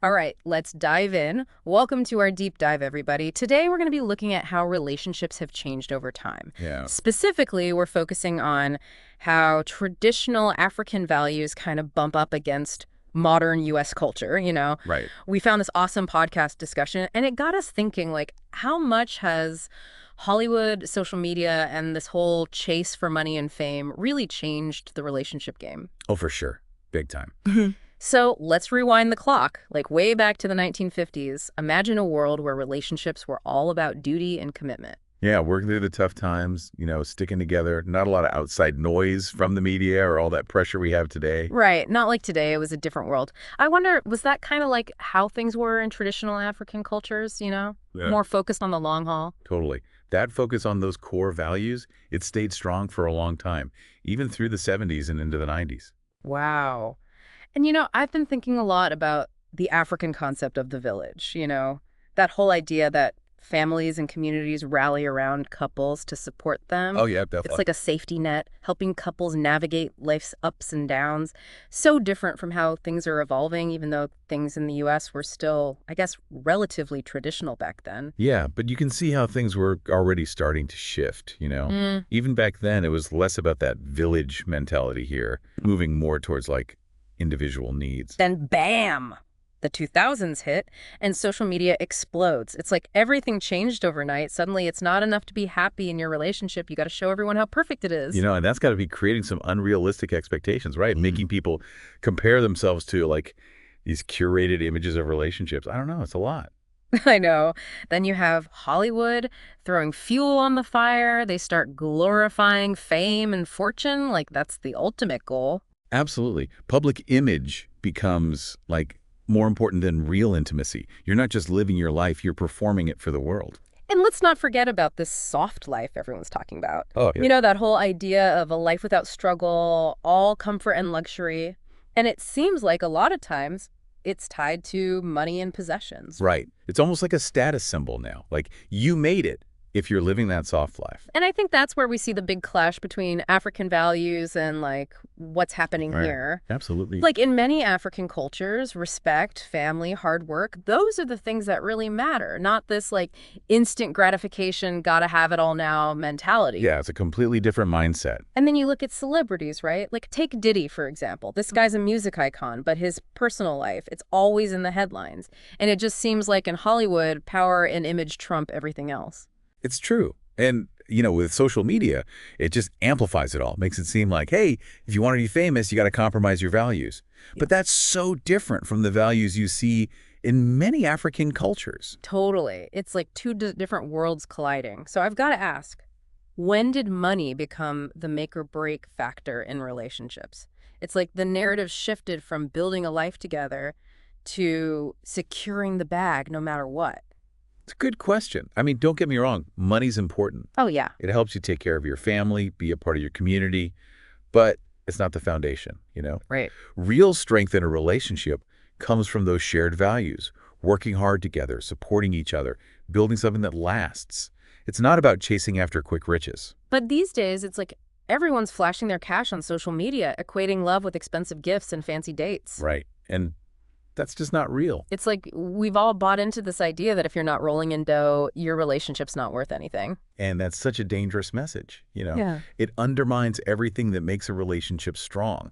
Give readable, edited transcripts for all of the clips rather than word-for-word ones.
All right, let's dive in. Welcome to our deep dive, everybody. Today, we're going to be looking at how relationships have changed over time. Yeah, Specifically, we're focusing on how traditional African values kind of bump up against modern U.S. culture. right. We found this awesome podcast discussion, and it got us thinking, like, how much has Hollywood, social media, and this whole chase for money and fame really changed the relationship game? Oh, for sure. Big time. So let's rewind the clock, like way back to the 1950s. Imagine a world where relationships were all about duty and commitment. Yeah, working through the tough times, sticking together, not a lot of outside noise from the media or all that pressure we have today. Right, not like today, it was a different world. I wonder, was that kind of like how things were in traditional African cultures, Yeah. More focused on the long haul? Totally. That focus on those core values, it stayed strong for a long time, even through the 70s and into the 90s. Wow. And I've been thinking a lot about the African concept of the village, that whole idea that families and communities rally around couples to support them. Oh, yeah, It's definitely. like a safety net, helping couples navigate life's ups and downs. So different from how things are evolving, even though things in the US were still, I guess, relatively traditional back then. Yeah, but you can see how things were already starting to shift. Mm. Even back then, it was less about that village mentality here, moving more towards like individual needs. Then bam! The 2000s hit and social media explodes. It's like everything changed overnight. Suddenly, it's not enough to be happy in your relationship. You got to show everyone how perfect it is. And that's got to be creating some unrealistic expectations, right? Making people compare themselves to like these curated images of relationships. I don't know. It's a lot. I know. Then you have Hollywood throwing fuel on the fire. They start glorifying fame and fortune. Like, that's the ultimate goal. Absolutely. Public image becomes like more important than real intimacy. You're not just living your life, you're performing it for the world. And let's not forget about this soft life everyone's talking about. Oh, yeah. That whole idea of a life without struggle, all comfort and luxury. And it seems like a lot of times it's tied to money and possessions. Right. It's almost like a status symbol now. Like you made it if you're living that soft life. And I think that's where we see the big clash between African values and like what's happening Right. here. Absolutely. Like in many African cultures, respect, family, hard work, those are the things that really matter, not this like instant gratification, gotta have it all now mentality. Yeah, it's a completely different mindset. And then you look at celebrities, right? Like take Diddy, for example. This guy's a music icon, but his personal life, it's always in the headlines. And it just seems like in Hollywood, power and image trump everything else. It's true. And, with social media, it just amplifies it all. Makes it seem like, hey, if you want to be famous, you got to compromise your values. But that's so different from the values you see in many African cultures. Totally. It's like two different worlds colliding. So I've got to ask, when did money become the make or break factor in relationships? It's like the narrative shifted from building a life together to securing the bag no matter what. It's a good question. I mean, don't get me wrong. Money's important. Oh, yeah. It helps you take care of your family, be a part of your community, but it's not the foundation. Right. Real strength in a relationship comes from those shared values, working hard together, supporting each other, building something that lasts. It's not about chasing after quick riches. But these days, it's like everyone's flashing their cash on social media, equating love with expensive gifts and fancy dates. Right. And that's just not real. It's like we've all bought into this idea that if you're not rolling in dough, your relationship's not worth anything. And that's such a dangerous message. Yeah. It undermines everything that makes a relationship strong.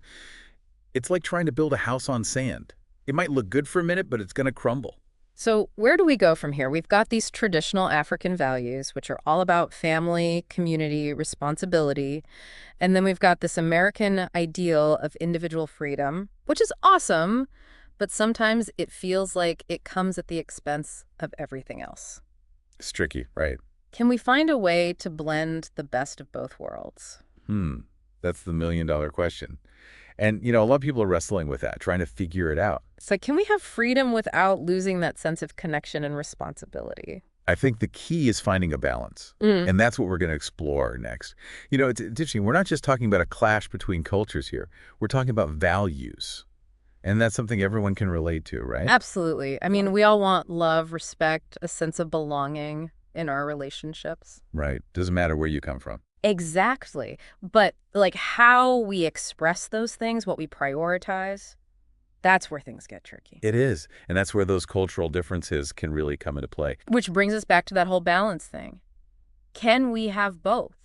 It's like trying to build a house on sand. It might look good for a minute, but it's going to crumble. So where do we go from here? We've got these traditional African values, which are all about family, community, responsibility. And then we've got this American ideal of individual freedom, which is awesome, but sometimes it feels like it comes at the expense of everything else. It's tricky, right? Can we find a way to blend the best of both worlds? That's the million-dollar question. And, a lot of people are wrestling with that, trying to figure it out. It's like, can we have freedom without losing that sense of connection and responsibility? I think the key is finding a balance. Mm. And that's what we're going to explore next. It's interesting. We're not just talking about a clash between cultures here. We're talking about values. And that's something everyone can relate to, right? Absolutely. I mean, we all want love, respect, a sense of belonging in our relationships. Right. Doesn't matter where you come from. Exactly. But like how we express those things, what we prioritize, That's where things get tricky. It is. And that's where those cultural differences can really come into play. Which brings us back to that whole balance thing. Can we have both?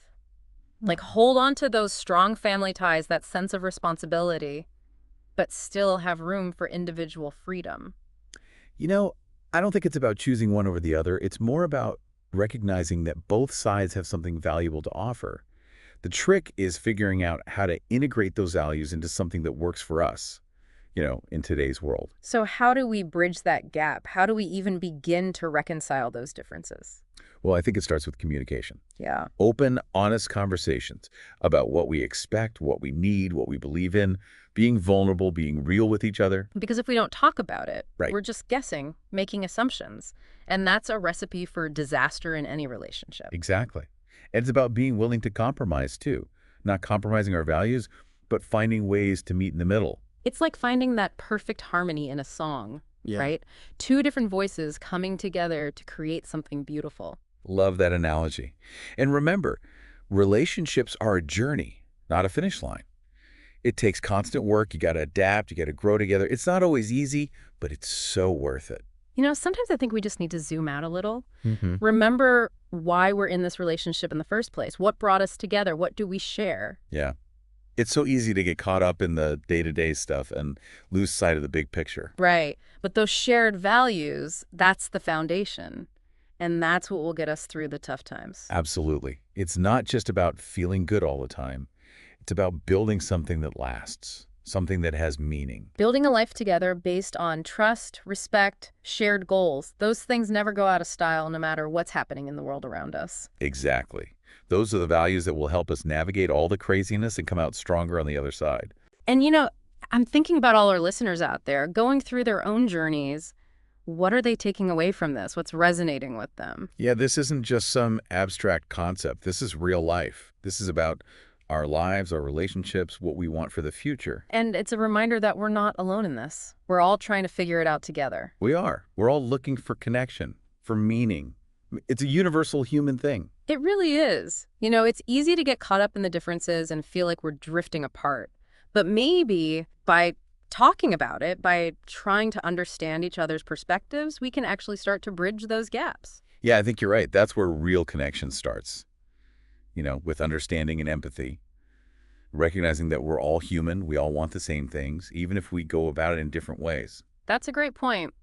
Like hold on to those strong family ties, that sense of responsibility, but still have room for individual freedom. You know, I don't think it's about choosing one over the other. It's more about recognizing that both sides have something valuable to offer. The trick is figuring out how to integrate those values into something that works for us, in today's world. So how do we bridge that gap? How do we even begin to reconcile those differences? Well, I think it starts with communication. Yeah. Open, honest conversations about what we expect, what we need, what we believe in, being vulnerable, being real with each other. Because if we don't talk about it, Right. we're just guessing, making assumptions. And that's a recipe for disaster in any relationship. Exactly. And it's about being willing to compromise, too. Not compromising our values, but finding ways to meet in the middle. It's like finding that perfect harmony in a song, Yeah. right? Two different voices coming together to create something beautiful. Love that analogy. And remember, relationships are a journey, not a finish line. It takes constant work. You got to adapt. You got to grow together. It's not always easy, but it's so worth it. Sometimes I think we just need to zoom out a little. Mm-hmm. Remember why we're in this relationship in the first place. What brought us together? What do we share? Yeah. It's so easy to get caught up in the day-to-day stuff and lose sight of the big picture. Right. But those shared values, that's the foundation. And that's what will get us through the tough times. Absolutely. It's not just about feeling good all the time. It's about building something that lasts, something that has meaning. Building a life together based on trust, respect, shared goals. Those things never go out of style no matter what's happening in the world around us. Exactly. Those are the values that will help us navigate all the craziness and come out stronger on the other side. And I'm thinking about all our listeners out there going through their own journeys. What are they taking away from this? What's resonating with them? Yeah, this isn't just some abstract concept. This is real life. This is about our lives, our relationships, what we want for the future. And it's a reminder that we're not alone in this. We're all trying to figure it out together. We are. We're all looking for connection, for meaning. It's a universal human thing. It really is. It's easy to get caught up in the differences and feel like we're drifting apart. But maybe by talking about it, by trying to understand each other's perspectives, we can actually start to bridge those gaps. Yeah, I think you're right. That's where real connection starts. With understanding and empathy, recognizing that we're all human, we all want the same things, even if we go about it in different ways. That's a great point.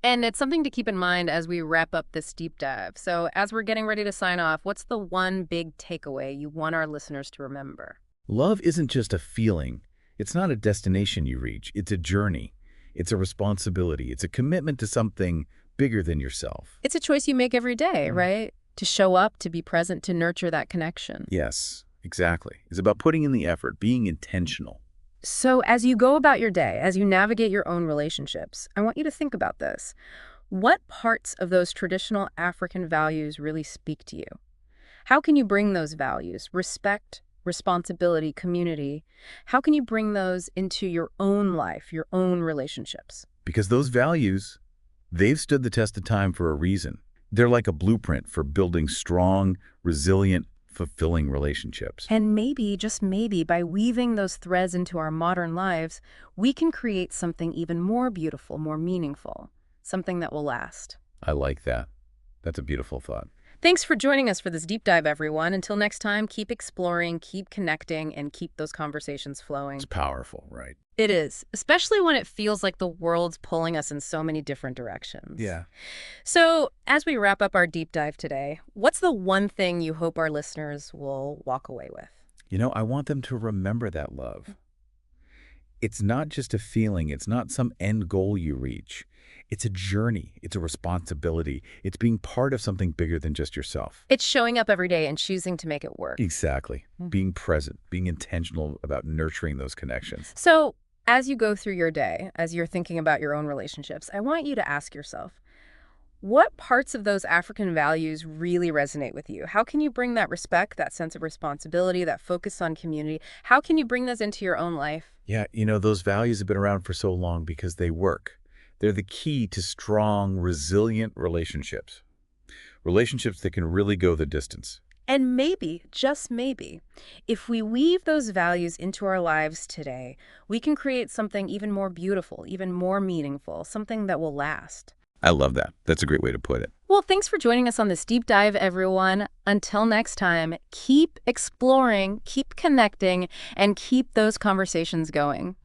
And it's something to keep in mind as we wrap up this deep dive. So as we're getting ready to sign off, what's the one big takeaway you want our listeners to remember? Love isn't just a feeling. It's not a destination you reach. It's a journey. It's a responsibility. It's a commitment to something bigger than yourself. It's a choice you make every day, right? To show up, to be present, to nurture that connection. Yes, exactly. It's about putting in the effort, being intentional. So as you go about your day, as you navigate your own relationships, I want you to think about this. What parts of those traditional African values really speak to you? How can you bring those values, respect, responsibility, community, how can you bring those into your own life, your own relationships? Because those values, they've stood the test of time for a reason. They're like a blueprint for building strong, resilient, fulfilling relationships. And maybe, just maybe, by weaving those threads into our modern lives, we can create something even more beautiful, more meaningful, something that will last. I like that. That's a beautiful thought. Thanks for joining us for this deep dive, everyone. Until next time, keep exploring, keep connecting, and keep those conversations flowing. It's powerful, right? It is, especially when it feels like the world's pulling us in so many different directions. Yeah. So, as we wrap up our deep dive today, what's the one thing you hope our listeners will walk away with? I want them to remember that love. It's not just a feeling. It's not some end goal you reach. It's a journey. It's a responsibility. It's being part of something bigger than just yourself. It's showing up every day and choosing to make it work. Exactly. Being present, being intentional about nurturing those connections. So, as you go through your day, as you're thinking about your own relationships, I want you to ask yourself, what parts of those African values really resonate with you? How can you bring that respect, that sense of responsibility, that focus on community? How can you bring those into your own life? Yeah, those values have been around for so long because they work. They're the key to strong, resilient relationships. Relationships that can really go the distance. And maybe, just maybe, if we weave those values into our lives today, we can create something even more beautiful, even more meaningful, something that will last. I love that. That's a great way to put it. Well, thanks for joining us on this deep dive, everyone. Until next time, keep exploring, keep connecting, and keep those conversations going.